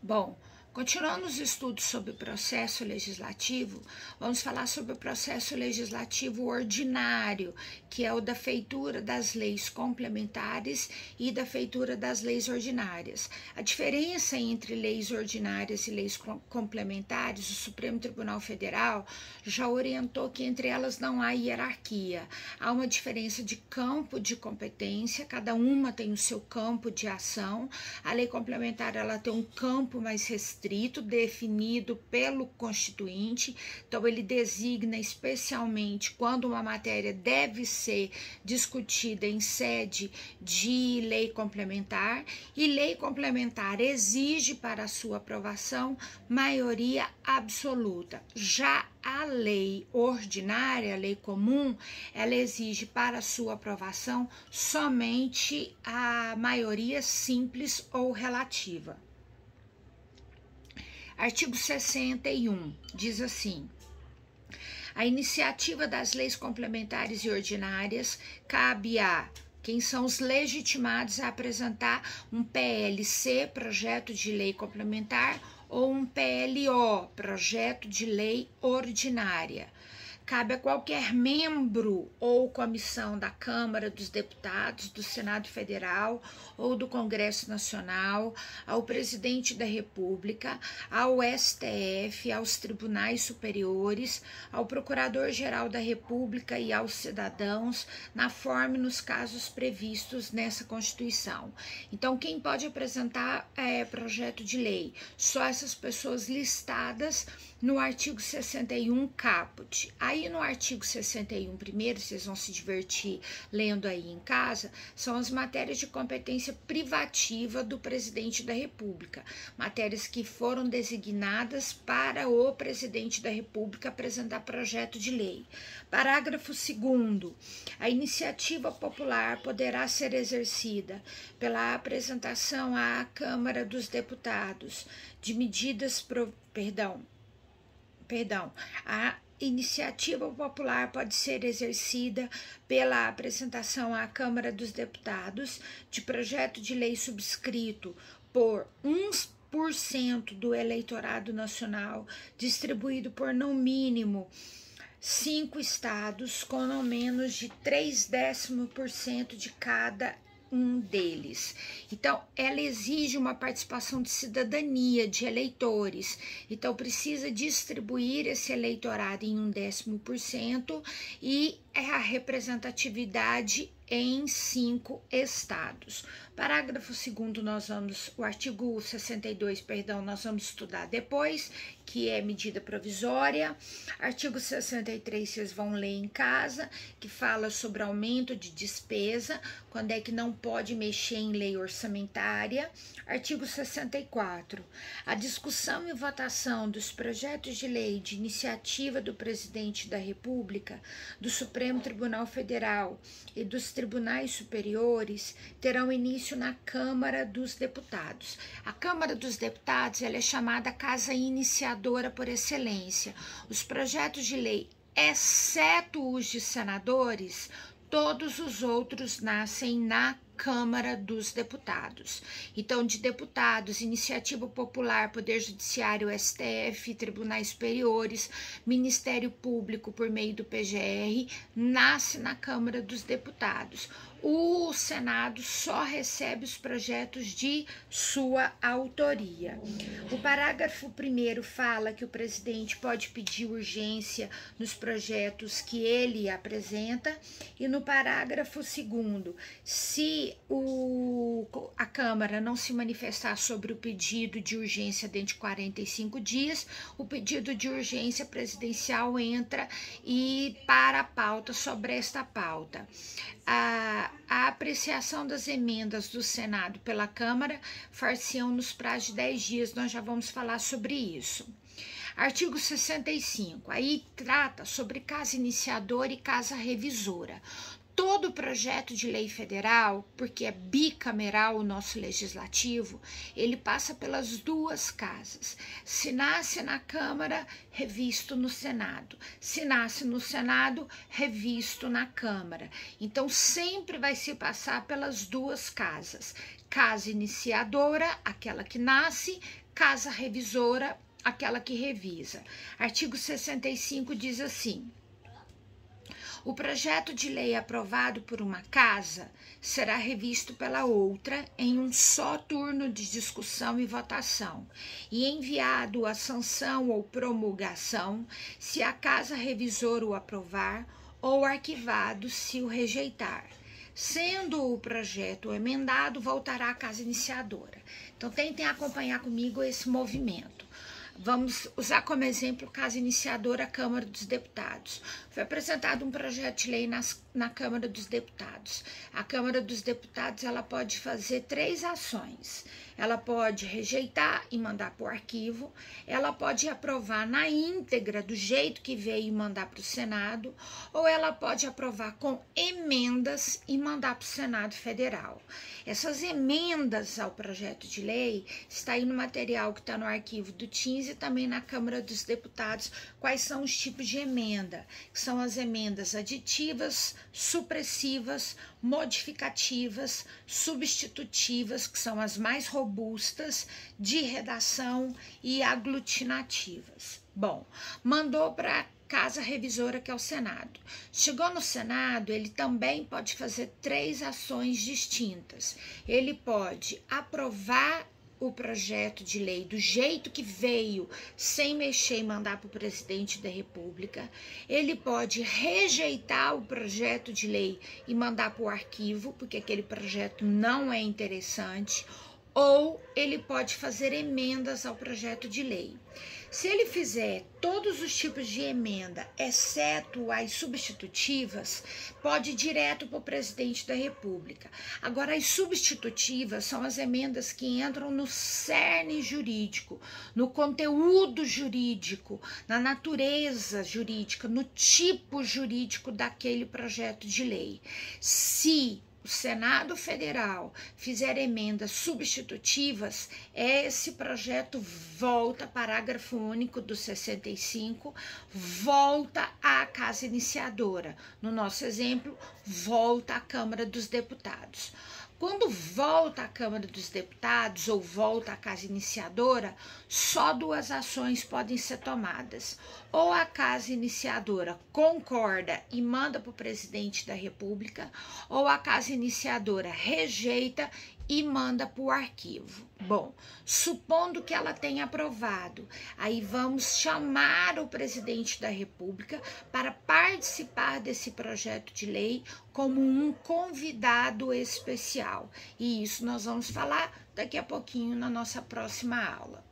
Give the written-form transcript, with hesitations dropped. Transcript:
Bom, continuando os estudos sobre o processo legislativo, vamos falar sobre o processo legislativo ordinário, que é o da feitura das leis complementares e da feitura das leis ordinárias. A diferença entre leis ordinárias e leis complementares, o Supremo Tribunal Federal já orientou que entre elas não há hierarquia. Há uma diferença de campo de competência, cada uma tem o seu campo de ação. A lei complementar ela tem um campo mais restrito, definido pelo Constituinte, então ele designa especialmente quando uma matéria deve ser discutida em sede de lei complementar, e lei complementar exige para a sua aprovação maioria absoluta. Já a lei ordinária, a lei comum, ela exige para a sua aprovação somente a maioria simples ou relativa. Artigo 61 diz assim: a iniciativa das leis complementares e ordinárias cabe a quem são os legitimados a apresentar um PLC, projeto de lei complementar, ou um PLO, projeto de lei ordinária. Cabe a qualquer membro ou comissão da Câmara dos Deputados, do Senado Federal ou do Congresso Nacional, ao Presidente da República, ao STF, aos tribunais superiores, ao Procurador-Geral da República e aos cidadãos, na forma e nos casos previstos nessa Constituição. Então, quem pode apresentar projeto de lei? Só essas pessoas listadas no artigo 61 caput. Aí no artigo 61 primeiro, vocês vão se divertir lendo aí em casa, são as matérias de competência privativa do presidente da República, matérias que foram designadas para o presidente da República apresentar projeto de lei. Parágrafo 2º, a iniciativa popular poderá ser exercida pela apresentação à Câmara dos Deputados de medidas a iniciativa popular pode ser exercida pela apresentação à Câmara dos Deputados de projeto de lei subscrito por 1% do eleitorado nacional, distribuído por no mínimo 5 estados, com não menos de 0,3% de cada um deles. Então, ela exige uma participação de cidadania, de eleitores. Então, precisa distribuir esse eleitorado em 1/10% e a representatividade em 5 estados. Parágrafo 2º, o artigo 62, nós vamos estudar depois, que é medida provisória. Artigo 63, vocês vão ler em casa, que fala sobre aumento de despesa, quando é que não pode mexer em lei orçamentária. Artigo 64, a discussão e votação dos projetos de lei de iniciativa do Presidente da República, do Supremo Tribunal Federal e dos tribunais superiores terão início na Câmara dos Deputados. A Câmara dos Deputados ela é chamada Casa Iniciadora por excelência. Os projetos de lei, exceto os de senadores, todos os outros nascem na Câmara dos Deputados. Então, de deputados, Iniciativa Popular, Poder Judiciário, STF, Tribunais Superiores, Ministério Público por meio do PGR, nasce na Câmara dos Deputados. O Senado só recebe os projetos de sua autoria. O parágrafo 1º fala que o presidente pode pedir urgência nos projetos que ele apresenta, e no parágrafo 2º, se a Câmara não se manifestar sobre o pedido de urgência dentro de 45 dias, o pedido de urgência presidencial entra e para a pauta sobre esta pauta. A apreciação das emendas do Senado pela Câmara far-se-ão nos prazos de 10 dias, nós já vamos falar sobre isso. Artigo 65, aí trata sobre casa iniciadora e casa revisora. Todo projeto de lei federal, porque é bicameral o nosso legislativo, ele passa pelas duas casas. Se nasce na Câmara, revisto no Senado. Se nasce no Senado, revisto na Câmara. Então, sempre vai se passar pelas duas casas. Casa iniciadora, aquela que nasce, casa revisora, aquela que revisa. Artigo 65 diz assim: o projeto de lei aprovado por uma casa será revisto pela outra em um só turno de discussão e votação e enviado à sanção ou promulgação se a casa revisora o aprovar ou arquivado se o rejeitar. Sendo o projeto emendado, voltará à casa iniciadora. Então, tentem acompanhar comigo esse movimento. Vamos usar como exemplo casa iniciadora, a Câmara dos Deputados. Foi apresentado um projeto de lei na Câmara dos Deputados. A Câmara dos Deputados ela pode fazer 3 ações. Ela pode rejeitar e mandar para o arquivo, ela pode aprovar na íntegra, do jeito que veio e mandar para o Senado, ou ela pode aprovar com emendas e mandar para o Senado Federal. Essas emendas ao projeto de lei está aí no material que está no arquivo do TINS e também na Câmara dos Deputados. Quais são os tipos de emenda? Que são as emendas aditivas, supressivas, modificativas, substitutivas, que são as mais robustas, de redação e aglutinativas. Bom, mandou para casa revisora, que é o Senado. Chegou no Senado, ele também pode fazer 3 ações distintas. Ele pode aprovar o projeto de lei do jeito que veio, sem mexer e mandar para o presidente da República. Ele pode rejeitar o projeto de lei e mandar para o arquivo, porque aquele projeto não é interessante, ou ele pode fazer emendas ao projeto de lei. Se ele fizer todos os tipos de emenda, exceto as substitutivas, pode ir direto para o presidente da República. Agora, as substitutivas são as emendas que entram no cerne jurídico, no conteúdo jurídico, na natureza jurídica, no tipo jurídico daquele projeto de lei. Se o Senado Federal fizer emendas substitutivas, esse projeto volta, parágrafo único do 65, volta à casa iniciadora. No nosso exemplo, volta à Câmara dos Deputados. Quando volta à Câmara dos Deputados ou volta à casa iniciadora, só 2 ações podem ser tomadas. Ou a casa iniciadora concorda e manda para o presidente da República, ou a casa iniciadora rejeita e manda para o arquivo. Bom, supondo que ela tenha aprovado, aí vamos chamar o presidente da República para participar desse projeto de lei como um convidado especial. E isso nós vamos falar daqui a pouquinho na nossa próxima aula.